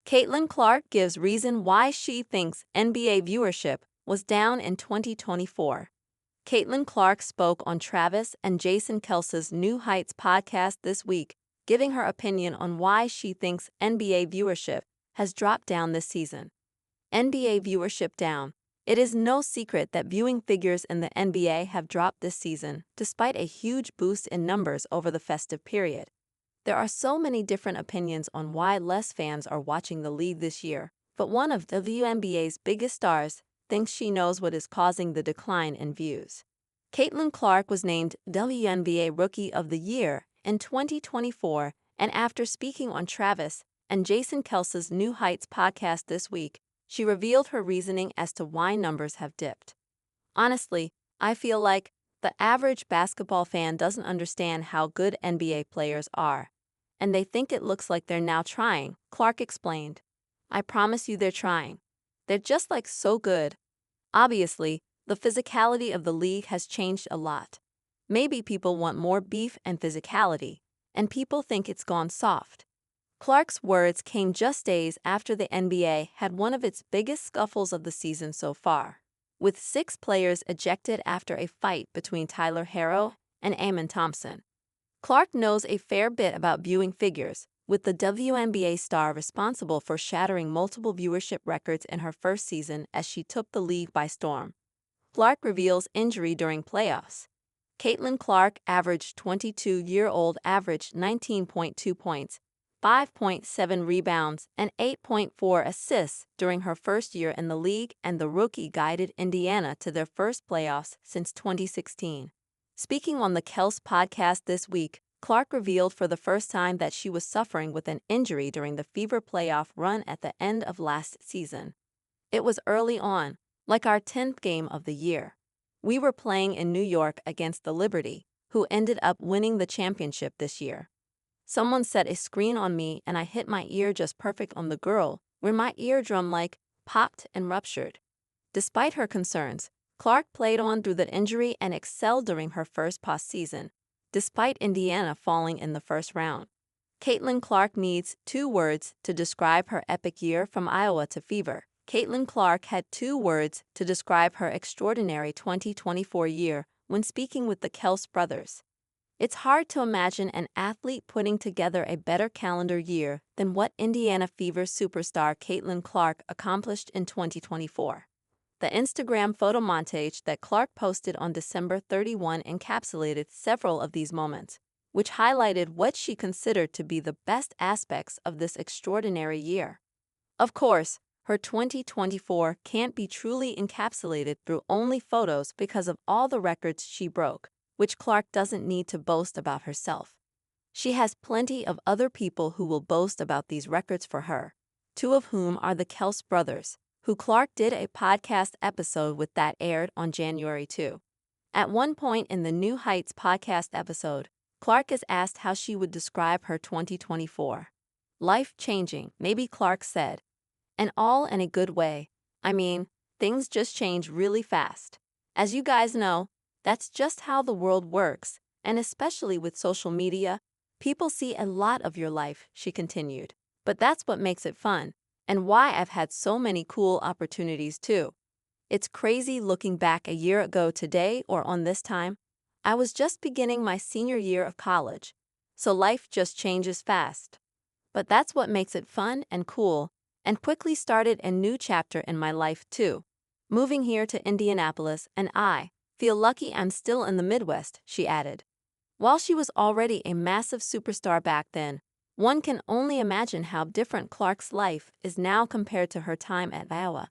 Caitlin Clark gives reason why she thinks NBA viewership was down in 2024. Caitlin Clark spoke on Travis and Jason Kelce's New Heights podcast this week, giving her opinion on why she thinks NBA viewership has dropped down this season. NBA viewership down. It is no secret that viewing figures in the NBA have dropped this season, despite a huge boost in numbers over the festive period. There are so many different opinions on why less fans are watching the league this year, but one of the WNBA's biggest stars thinks she knows what is causing the decline in views. Caitlin Clark was named WNBA Rookie of the Year in 2024, and after speaking on Travis and Jason Kelce's New Heights podcast this week, she revealed her reasoning as to why numbers have dipped. Honestly, I feel like the average basketball fan doesn't understand how good NBA players are, and they think it looks like they're now trying, Clark explained. I promise you they're trying. They're just like so good. Obviously, the physicality of the league has changed a lot. Maybe people want more beef and physicality, and people think it's gone soft. Clark's words came just days after the NBA had one of its biggest scuffles of the season so far, with 6 players ejected after a fight between Tyler Herro and Amen Thompson. Clark knows a fair bit about viewing figures, with the WNBA star responsible for shattering multiple viewership records in her first season as she took the league by storm. Clark reveals injury during playoffs. Caitlin Clark, averaged 22-year-old, averaged 19.2 points, 5.7 rebounds, and 8.4 assists during her first year in the league, and the rookie guided Indiana to their first playoffs since 2016. Speaking on the Kels podcast this week, Clark revealed for the first time that she was suffering with an injury during the Fever playoff run at the end of last season. It was early on, like our 10th game of the year. We were playing in New York against the Liberty, who ended up winning the championship this year. Someone set a screen on me and I hit my ear just perfect on the girl, where my eardrum popped and ruptured. Despite her concerns, Clark played on through the injury and excelled during her first postseason, despite Indiana falling in the first round. Caitlin Clark needs 2 words to describe her epic year from Iowa to Fever. Caitlin Clark had 2 words to describe her extraordinary 2024 year when speaking with the Kels brothers. It's hard to imagine an athlete putting together a better calendar year than what Indiana Fever superstar Caitlin Clark accomplished in 2024. The Instagram photo montage that Clark posted on December 31 encapsulated several of these moments, which highlighted what she considered to be the best aspects of this extraordinary year. Of course, her 2024 can't be truly encapsulated through only photos because of all the records she broke, which Clark doesn't need to boast about herself. She has plenty of other people who will boast about these records for her, 2 of whom are the Kels brothers, who Clark did a podcast episode with that aired on January 2. At one point in the New Heights podcast episode, Clark is asked how she would describe her 2024. Life-changing, maybe, Clark said. And all in a good way. I mean, things just change really fast. As you guys know, that's just how the world works, and especially with social media, people see a lot of your life, she continued. But that's what makes it fun, and why I've had so many cool opportunities too. It's crazy looking back a year ago today or on this time. I was just beginning my senior year of college, so life just changes fast. But that's what makes it fun and cool, and quickly started a new chapter in my life too. Moving here to Indianapolis, and I feel lucky I'm still in the Midwest, she added. While she was already a massive superstar back then, one can only imagine how different Clark's life is now compared to her time at Iowa.